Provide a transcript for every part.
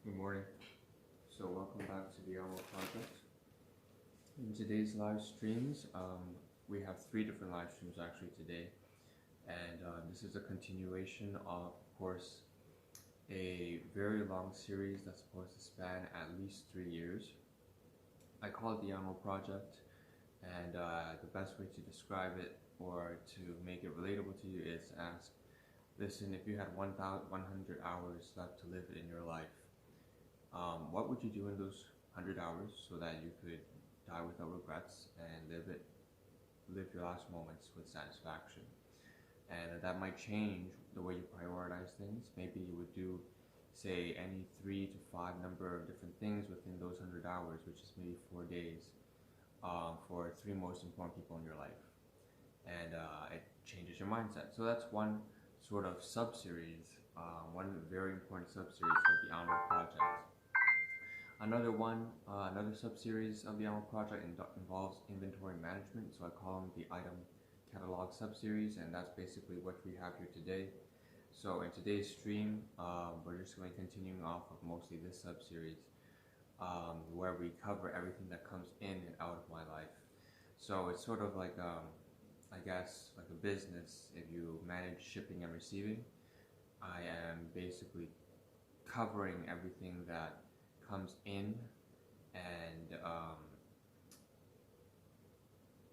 Good morning. So welcome back to the Ahn Rho Project. In today's live streams, we have 3 different live streams actually today, and this is a continuation of course, a very long series that's supposed to span at least 3 years. I call it the Ahn Rho Project, and the best way to describe it or to make it relatable to you is to ask, listen, if you had 100 hours left to live in your life, what would you do in those 100 hours so that you could die without regrets and live your last moments with satisfaction? And that might change the way you prioritize things. Maybe you would do, say, any 3 to 5 number of different things within those 100 hours, which is maybe 4 days, for 3 most important people in your life. And it changes your mindset. So that's one sort of sub-series, one very important sub-series of the Ahn Rho Project. Another sub-series of the Ahn Rho Project involves inventory management, so I call them the item catalog sub-series, and that's basically what we have here today. So in today's stream, we're just going to continue off of mostly this sub-series, where we cover everything that comes in and out of my life. So it's sort of like, I guess, like a business. If you manage shipping and receiving, I am basically covering everything that comes in and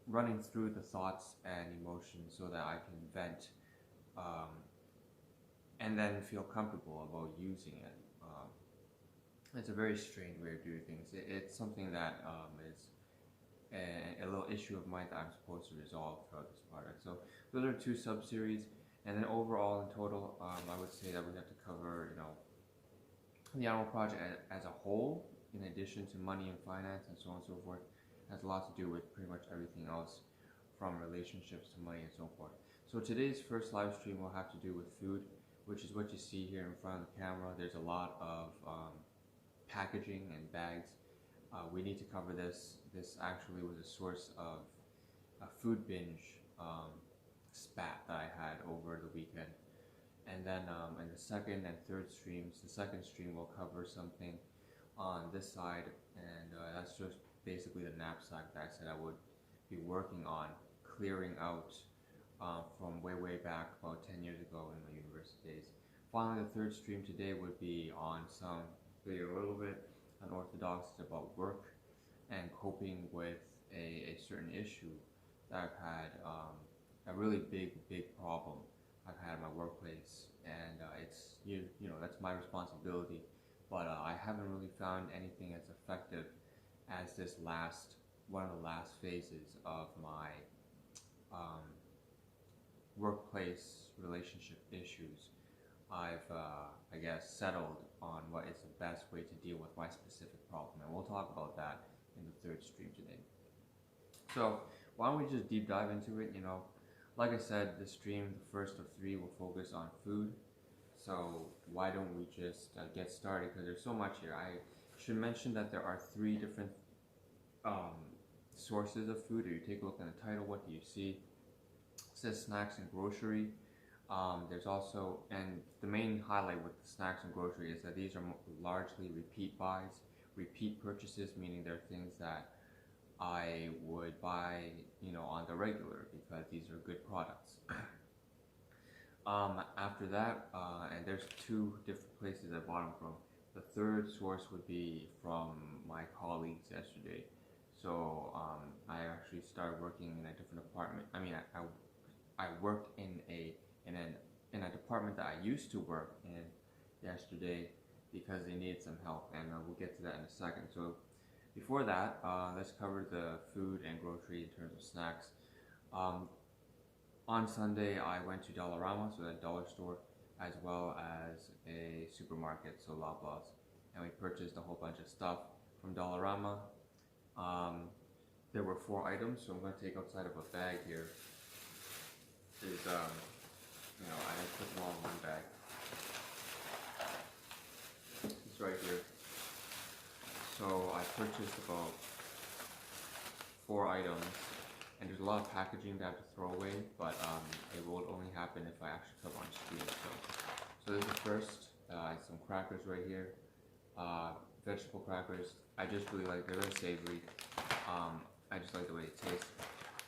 running through the thoughts and emotions so that I can vent and then feel comfortable about using it. It's a very strange way of doing things. It's something that is a little issue of mine that I'm supposed to resolve throughout this project. So those are 2 sub-series, and then overall in total, I would say that we have to cover, the Ahn Rho Project as a whole, in addition to money and finance and so on and so forth, has a lot to do with pretty much everything else, from relationships to money and so forth. So today's first live stream will have to do with food, which is what you see here in front of the camera. There's a lot of packaging and bags. We need to cover this. This actually was a source of a food binge spat that I had over the weekend. And then in the second and third streams, the second stream will cover something on this side, and that's just basically the knapsack that I said I would be working on clearing out from way back about 10 years ago in my university days. Finally, the third stream today would be on some video a little bit unorthodox about work and coping with a certain issue that I've had, a really big problem I've had in my workplace, and it's that's my responsibility, but I haven't really found anything as effective as this one of the last phases of my workplace relationship issues. I've I guess settled on what is the best way to deal with my specific problem, and we'll talk about that in the third stream today. So why don't we just deep dive into it? Like I said, this stream, the first of 3, will focus on food. So why don't we just get started, because there's so much here. I should mention that there are 3 different sources of food. If you take a look at the title, what do you see? It says snacks and grocery. There's also, and the main highlight with the snacks and grocery is that these are largely repeat buys, repeat purchases, meaning they're things that I would buy, on the regular, because these are good products. After that, and there's 2 different places I bought them from. The third source would be from my colleagues yesterday. So I actually started working in a different department. I mean, I worked in a department that I used to work in yesterday because they needed some help, and we'll get to that in a second. So before that, let's cover the food and grocery in terms of snacks. On Sunday, I went to Dollarama, so that dollar store, as well as a supermarket, so Loblaws, and we purchased a whole bunch of stuff from Dollarama. There were 4 items, so I'm going to take outside of a bag here. I didn't put them all in one bag. It's right here. So I purchased about 4 items, and there's a lot of packaging that I have to throw away, but it will only happen if I actually come on stream. So this is the first, some crackers right here, vegetable crackers. I just really like, they're very savory. I just like the way it tastes.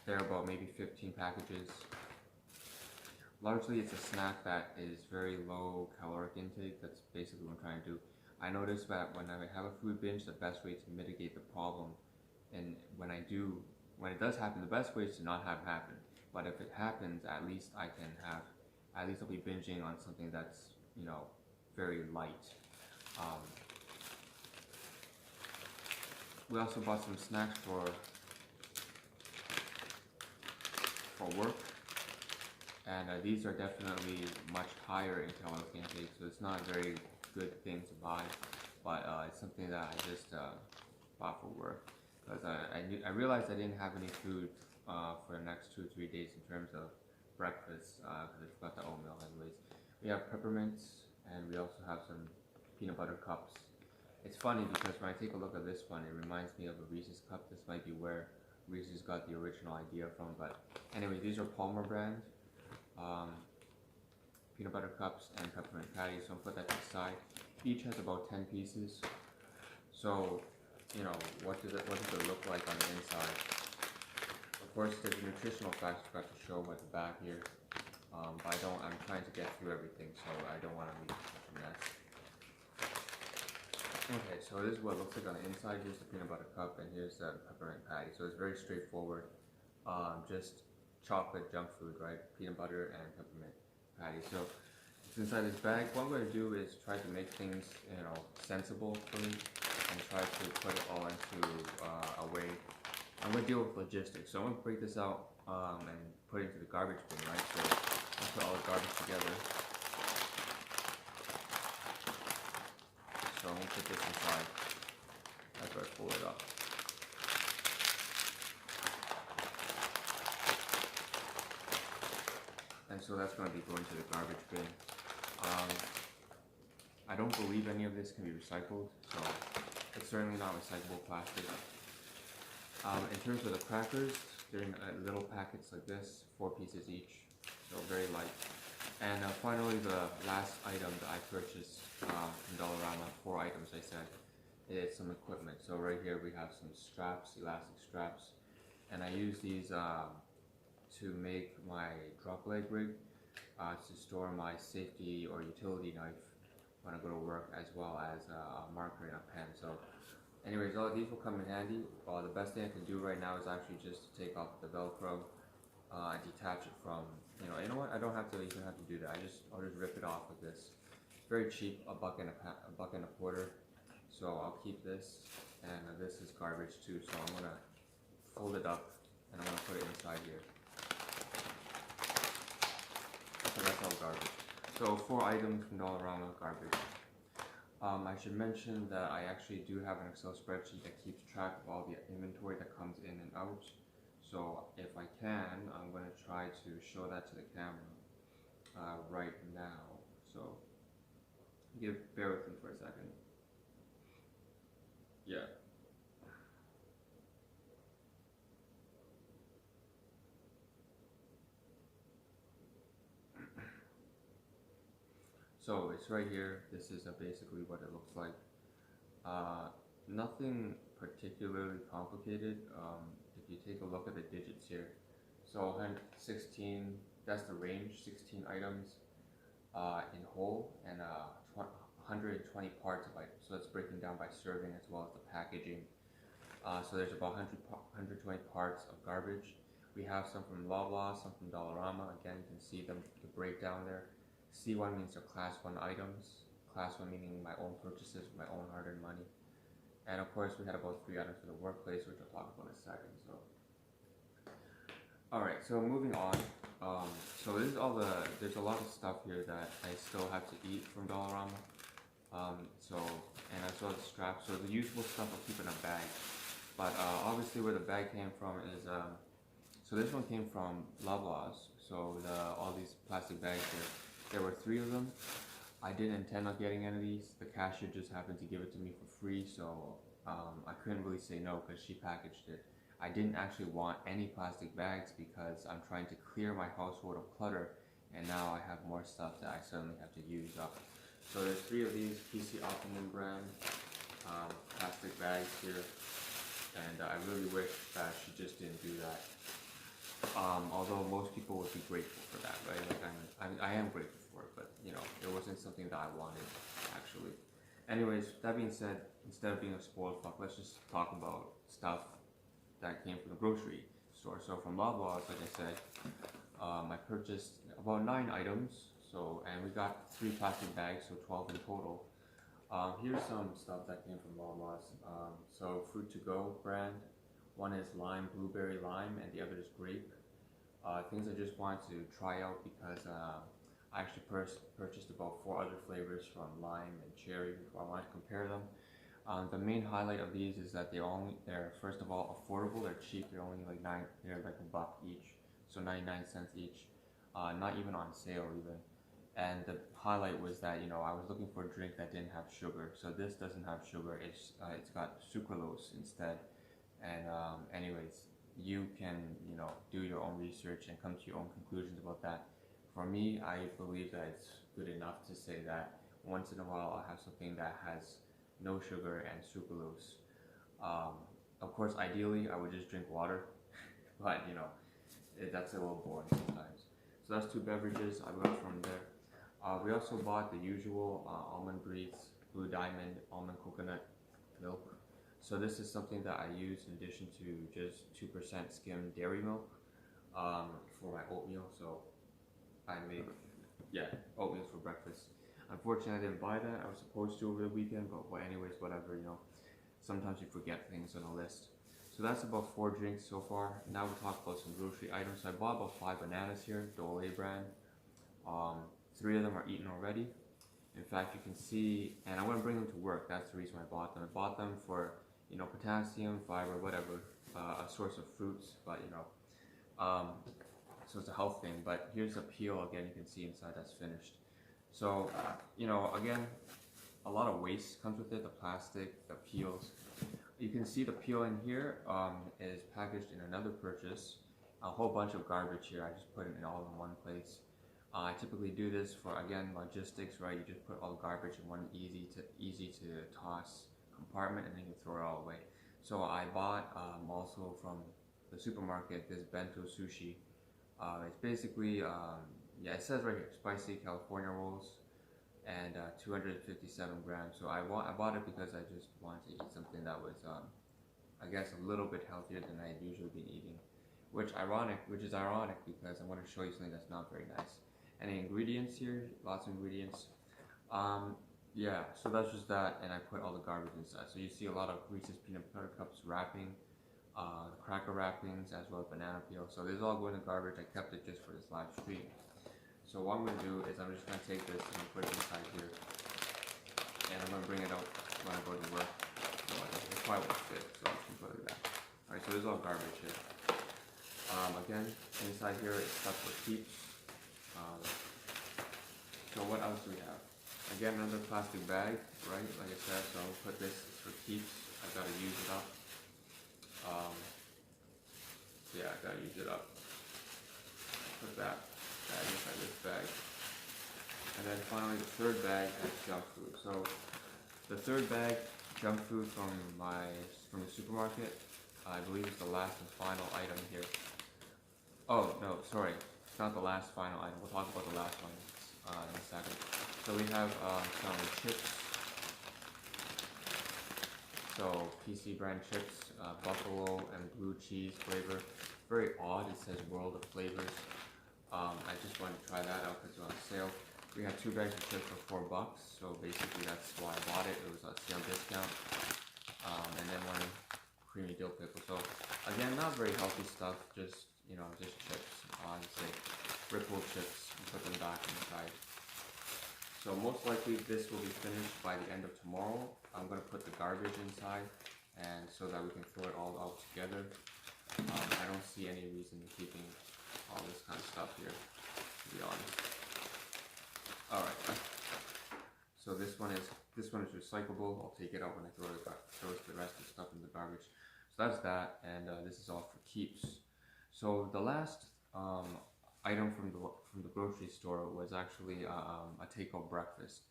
There are about maybe 15 packages. Largely it's a snack that is very low caloric intake. That's basically what I'm trying to do. I noticed that when I have a food binge, the best way to mitigate the problem, and when it does happen, the best way is to not have it happen. But if it happens, at least at least I'll be binging on something that's, you know, very light. We also bought some snacks for work, and these are definitely much higher in caloric intake, so it's not a very good thing to buy, but it's something that I just bought for work, because I realized I didn't have any food for the next 2 or 3 days in terms of breakfast, because I forgot the oatmeal anyways. We have peppermints, and we also have some peanut butter cups. It's funny because when I take a look at this one, it reminds me of a Reese's cup. This might be where Reese's got the original idea from, but anyway, these are Palmer brand peanut butter cups and peppermint patties, so I'll put that to the side. Each has about 10 pieces, so you know, what does it look like on the inside? Of course, there's nutritional facts I forgot to show at the back here, but I'm trying to get through everything, so I don't want to leave such a mess. Okay, so this is what it looks like on the inside. Here's the peanut butter cup, and here's the peppermint patty. So it's very straightforward. Just chocolate junk food, right? Peanut butter and peppermint patty. So it's inside this bag. What I'm going to do is try to make things, you know, sensible for me, and try to put it all into a way. I'm going to deal with logistics. So I'm going to break this out and put it into the garbage bin, right? So I'll put all the garbage together. So I'm going to put this inside after I pull it up. And so that's going to be going to the garbage bin. I don't believe any of this can be recycled, so it's certainly not recyclable plastic. In terms of the crackers, they're in little packets like this, 4 pieces each, so very light. And finally, the last item that I purchased from Dollarama, 4 items I said, is some equipment. So right here we have some straps, elastic straps, and I use these to make my drop leg rig, to store my safety or utility knife when I go to work, as well as a marker and a pen. So anyways, all of these will come in handy. The best thing I can do right now is actually just to take off the Velcro, detach it from, you know what, I don't have to even have to do that. I'll just rip it off with this. It's very cheap, a buck and a quarter. So I'll keep this, and this is garbage too, so I'm gonna fold it up and I'm gonna put it inside here. So that's all garbage. So 4 items from Dollarama, garbage. I should mention that I actually do have an Excel spreadsheet that keeps track of all the inventory that comes in and out. So if I can, I'm going to try to show that to the camera right now. So bear with me for a second. Yeah. So it's right here. This is basically what it looks like. Nothing particularly complicated. If you take a look at the digits here, so 16, that's the range, 16 items in whole, and 120 parts of items. So that's breaking down by serving as well as the packaging. So there's about 120 parts of garbage. We have some from Loblaw, some from Dollarama. Again, you can see the breakdown there. C1 means they're class 1 items. Class 1 meaning my own purchases, my own hard-earned money. And of course, we had about 3 items for the workplace, which I'll talk about in a second. So, all right. So moving on. So this is all there's a lot of stuff here that I still have to eat from Dollarama. And I saw the straps. So the useful stuff I'll keep in a bag. But obviously, where the bag came from is so this one came from Lovelaw's. So all these plastic bags here. There were 3 of them. I didn't intend on getting any of these. The cashier just happened to give it to me for free, so I couldn't really say no because she packaged it. I didn't actually want any plastic bags because I'm trying to clear my household of clutter, and now I have more stuff that I certainly have to use up. So there's 3 of these PC Optimum brand plastic bags here, and I really wish that she just didn't do that. Although most people would be grateful for that, right? Like I am grateful for it, but you know, it wasn't something that I wanted actually. Anyways, that being said, instead of being a spoiled fuck, let's just talk about stuff that came from the grocery store. So from Loblaws, like I said, I purchased about 9 items. So, and we got 3 plastic bags, so 12 in total. Here's some stuff that came from Loblaws. So Fruit to Go brand. One is lime, blueberry lime, and the other is grape. Things I just wanted to try out because I actually purchased about 4 other flavors from lime and cherry before I wanted to compare them. The main highlight of these is that they're first of all affordable. They're cheap. They're only like they're like $1 each, so 99 cents each. Not even on sale even. And the highlight was that, you know, I was looking for a drink that didn't have sugar. So this doesn't have sugar. It's got sucralose instead. And anyways, you can, you know, do your own research and come to your own conclusions about that. For me, I believe that it's good enough to say that once in a while I'll have something that has no sugar and sucralose. Of course, ideally I would just drink water, but you know, that's a little boring sometimes. So that's 2 beverages I got from there. We also bought the usual Almond Breeze, Blue Diamond, Almond Coconut Milk. So this is something that I use in addition to just 2% skimmed dairy milk for my oatmeal. So I make, oatmeal for breakfast. Unfortunately, I didn't buy that. I was supposed to over the weekend, but well, anyways, whatever, you know. Sometimes you forget things on a list. So that's about 4 drinks so far. Now we'll talk about some grocery items. So I bought about 5 bananas here, the Olay brand. 3 of them are eaten already. In fact, you can see, and I'm going to bring them to work. That's the reason I bought them. I bought them for, you know, potassium, fiber, whatever, a source of fruits, but you know, so it's a health thing. But here's the peel again. You can see inside that's finished. So, you know, again, a lot of waste comes with it. The plastic, the peels. You can see the peel in here is packaged in another purchase. A whole bunch of garbage here. I just put it in all in one place. I typically do this for, again, logistics, right? You just put all the garbage in one easy to toss compartment, and then you throw it all away. So I bought also from the supermarket this bento sushi. It's basically, it says right here, spicy California rolls, and 257 grams. So I bought it because I just wanted to eat something that was, I guess, a little bit healthier than I had usually been eating. Which is ironic because I want to show you something that's not very nice. Any ingredients here? Lots of ingredients. Yeah, so that's just that, and I put all the garbage inside. So you see a lot of Reese's peanut butter cups wrapping, cracker wrappings, as well as banana peel. So this is all going to garbage. I kept it just for this live stream. So what I'm going to do is I'm just going to take this and put it inside here, and I'm going to bring it out when I go to work. So it probably won't fit, so I can put it back. Alright, so there's all garbage here. Again, inside here it's stuff for keeps. So what else do we have? Again, another plastic bag, right? Like I said, so I'll put this for keeps. I gotta use it up. I gotta use it up. Put that bag inside this bag. And then finally the 3rd bag has junk food. So the 3rd bag, junk food from the supermarket. I believe it's the last and final item here. Oh, no, sorry. It's not the last final item. We'll talk about the last one in a second. So we have some chips. So PC brand chips, buffalo and blue cheese flavor. Very odd. It says World of Flavors. I just wanted to try that out because it was on sale. We had 2 bags of chips for $4. So basically that's why I bought it. It was a sale discount. And then 1 creamy dill pickle. So again, not very healthy stuff. Just, you know, just chips. Honestly, ripple chips, and put them back inside. So most likely this will be finished by the end of tomorrow. I'm going to put the garbage inside, and so that we can throw it all out together. I don't see any reason in keeping all this kind of stuff here, to be honest. Alright, so this one is recyclable. I'll take it out when I throw the rest of the stuff in the garbage. So that's that, and this is all for keeps. So the last item from the grocery store was actually a take-home breakfast.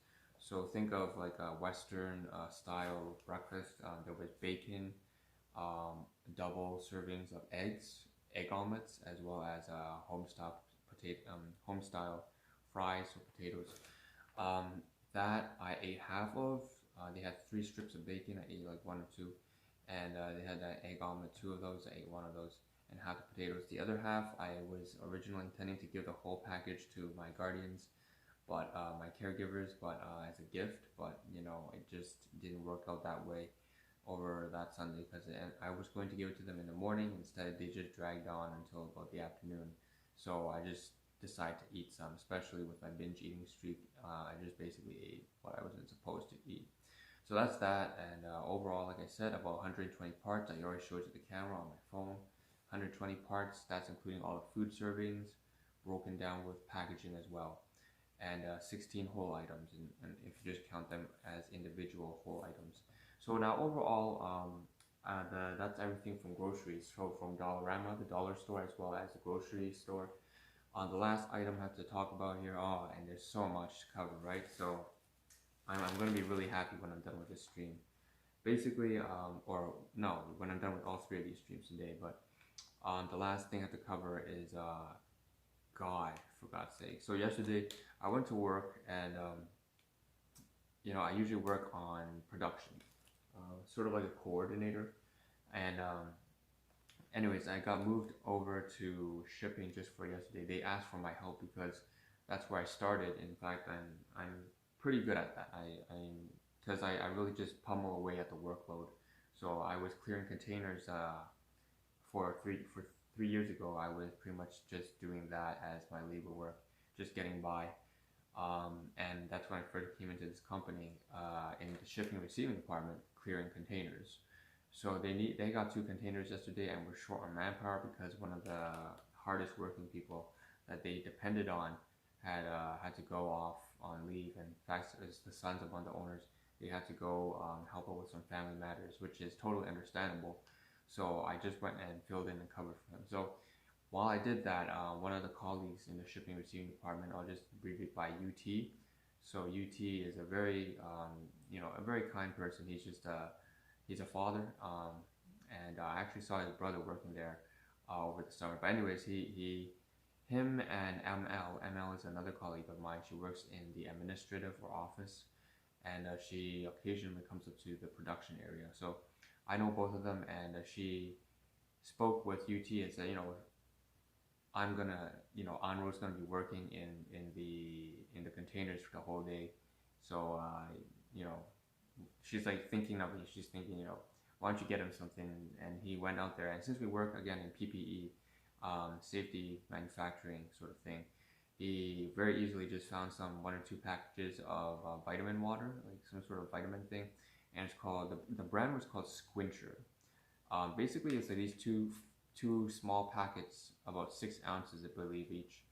So think of like a Western style breakfast. There was bacon, double servings of eggs, egg omelets, as well as home style fries or potatoes. Um, that I ate half of. They had 3 strips of bacon. I ate like 1 or 2, and they had that egg omelet, 2 of those. I ate 1 of those, and half the potatoes. The other half, I was originally intending to give the whole package to my guardians, but my caregivers, but as a gift. But you know, it just didn't work out that way over that Sunday because I was going to give it to them in the morning. Instead, they just dragged on until about the afternoon. So I just decided to eat some, especially with my binge eating streak. I just basically ate what I wasn't supposed to eat. So that's that, and overall, like I said, about 120 parts. I already showed you the camera on my phone. 120 parts, that's including all the food servings, broken down with packaging as well. And 16 whole items, and if you just count them as individual whole items. So now overall, that's everything from groceries. So from Dollarama, the dollar store, as well as the grocery store. The last item I have to talk about here, and there's so much to cover, right? So I'm going to be really happy when I'm done with this stream. Basically, or no, when I'm done with all 3 of these streams today, but the last thing I have to cover is, God, for God's sake. So yesterday, I went to work, and, you know, I usually work on production, sort of like a coordinator, and, anyways, I got moved over to shipping just for yesterday. They asked for my help because that's where I started. In fact, I'm pretty good at that. Because I really just pummel away at the workload. So I was clearing containers for 3 years ago. I was pretty much just doing that as my labor work, just getting by. And that's when I first came into this company in the shipping and receiving department, clearing containers. So they got 2 containers yesterday, and we're short on manpower because one of the hardest working people that they depended on had to go off on leave. And in fact, it's the sons of one of the owners. They had to go help out with some family matters, which is totally understandable. So I just went and filled in and covered for him. So while I did that, one of the colleagues in the shipping and receiving department, I'll just abbreviate by UT. So UT is a very, a very kind person. He's a father, and I actually saw his brother working there over the summer. But anyways, him and ML is another colleague of mine. She works in the administrative or office, and she occasionally comes up to the production area. So I know both of them, and she spoke with UT and said, I'm gonna, Ahn Rho's gonna be working in the containers for the whole day. So she's like thinking of me. She's thinking, why don't you get him something? And he went out there, and since we work again in PPE, safety manufacturing sort of thing, he very easily just found some 1 or 2 packages of vitamin water, like some sort of vitamin thing, and it's called the brand was called Quencher. Basically, it's like these two small packets, about 6 ounces, I believe, each,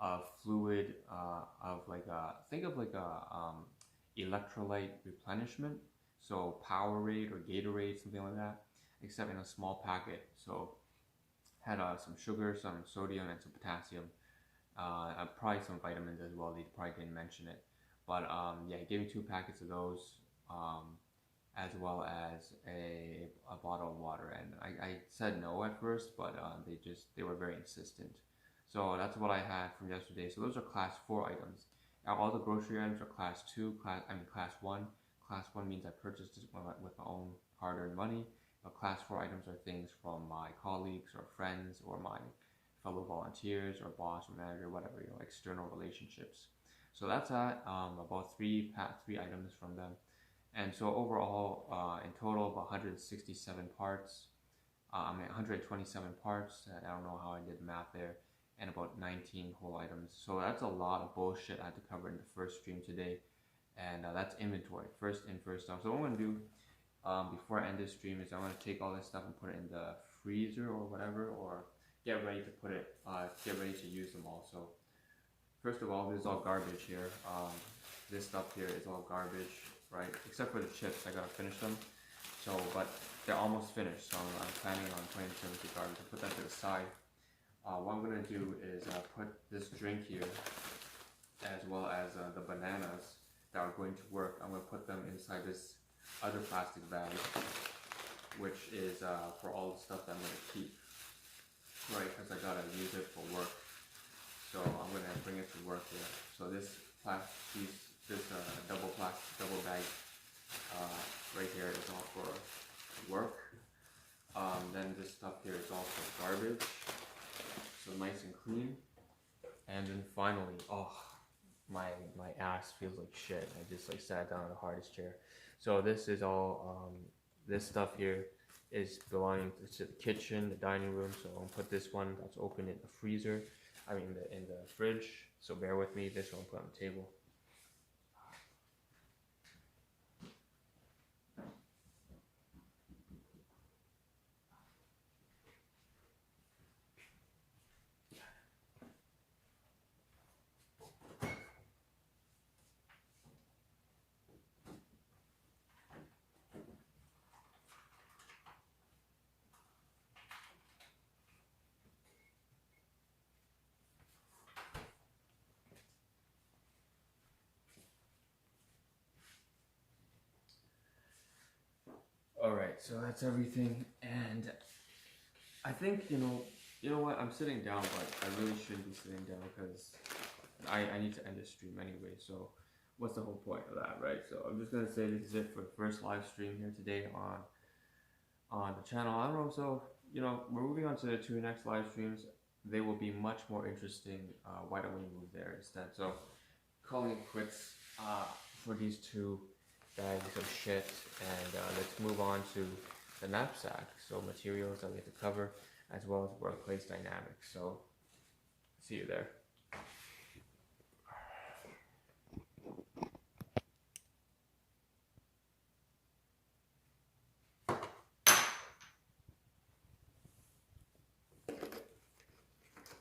of fluid of like think of like a electrolyte replenishment, so Powerade or Gatorade, something like that, except in a small packet. So had some sugar, some sodium, and some potassium, probably some vitamins as well. They probably didn't mention it, but yeah, he gave me 2 packets of those, as well as a bottle of water. And I said no at first, but they were very insistent. So that's what I had from yesterday. So those are class 4 items. All the grocery items are class 2, class 1. Class 1 means I purchased it with my own hard-earned money. But class 4 items are things from my colleagues or friends or my fellow volunteers or boss or manager, whatever, external relationships. So that's about 3 items from them. And so overall, in total, about 167 parts. 127 parts. I don't know how I did math there. And about 19 whole items. So that's a lot of bullshit I had to cover in the first stream today. And that's inventory. First in, first out. So what I'm going to do before I end this stream is I'm going to take all this stuff and put it in the freezer or whatever, or get ready to use them all. So first of all, this is all garbage here. This stuff here is all garbage, right? Except for the chips, I got to finish them. So, but they're almost finished. So I'm planning on putting them into garbage. I'll put that to the side. What I'm going to do is put this drink here, as well as the bananas that were going to work, I'm going to put them inside this other plastic bag, which is for all the stuff that I'm going to keep, right, because I got to use it for work. So I'm going to bring it to work here. So this double bag right here is all for work. Then this stuff here is all for garbage, so nice and clean. And then finally, oh, my ass feels like shit. I just like sat down on the hardest chair. So this is all this stuff here is belonging to the kitchen, the dining room. So I'll put this one that's open in the freezer. I mean in the fridge. So bear with me. This one I'll put on the table. Alright, so that's everything, and I think, you know what, I'm sitting down, but I really shouldn't be sitting down because I need to end the stream anyway, so what's the whole point of that, right? So I'm just going to say this is it for the first live stream here today on the channel. I don't know, so, you know, we're moving on to the two next live streams. They will be much more interesting. Why don't we move there instead? So, calling it quits for these two bags of shit, and let's move on to the knapsack. So materials that we have to cover, as well as workplace dynamics. So see you there.